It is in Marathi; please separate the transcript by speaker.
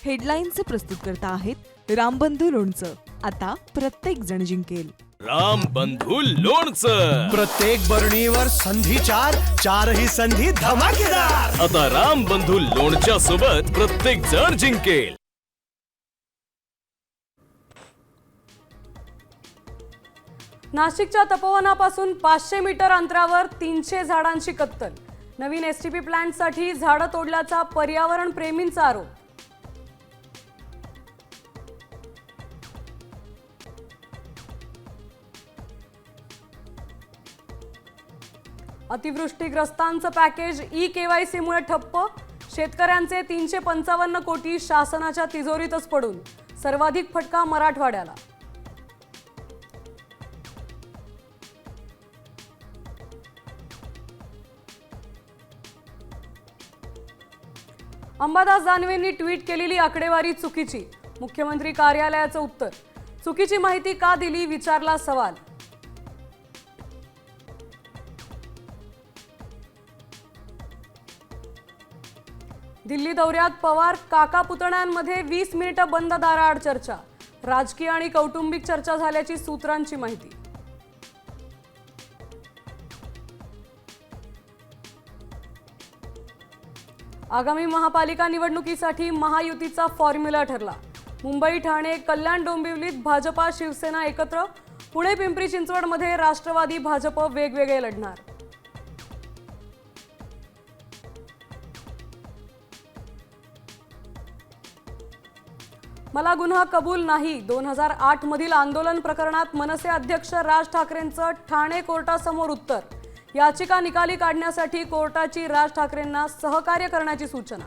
Speaker 1: हेडलाईन्सचे प्रस्तुतकर्ता आहेत रामबंधू लोणचं. आता प्रत्येक जण जिंकेल.
Speaker 2: रामबंधू लोणचं.
Speaker 3: प्रत्येक बरणीवर संधी चारही संधी धमाकेदार.
Speaker 2: आता रामबंधू लोणच्या सोबत प्रत्येक जण जिंकेल.
Speaker 4: नाशिकच्या तपोवनापासून 500 मीटर अंतरावर 300 झाडांची कत्तल. नवीन एसटीपी प्लांटसाठी झाडं तोडल्याचा पर्यावरण प्रेमींचा आरोप. अतिवृष्टीग्रस्तांचं पॅकेज ई-केवायसी मुळे ठप्प. शेतकऱ्यांचे 355 कोटी शासनाच्या तिजोरीतच पडून. सर्वाधिक फटका मराठवाड्याला. अंबादास दानवेंनी ट्विट केलेली आकडेवारी चुकीची. मुख्यमंत्री कार्यालयाचं उत्तर. चुकीची माहिती का दिली विचारला सवाल. दिल्ली दौऱ्यात पवार. काका पुतण्यांमध्ये 20 मिनिटं बंद दाराआड चर्चा. राजकीय आणि कौटुंबिक चर्चा झाल्याची सूत्रांची माहिती. आगामी महापालिका निवडणुकीसाठी महायुतीचा फॉर्म्युला ठरला. मुंबई, ठाणे, कल्याण, डोंबिवलीत भाजपा शिवसेना एकत्र. पुणे, पिंपरी चिंचवडमध्ये राष्ट्रवादी भाजप वेगवेगळे लढणार. मला गुन्हा कबूल नाही. 2008 मधील आंदोलन प्रकरणात मनसे अध्यक्ष राज ठाकरेंचं ठाणे कोर्टासमोर उत्तर. याचिका निकाली काढण्यासाठी कोर्टाची राज ठाकरेंना सहकार्य करण्याची सूचना.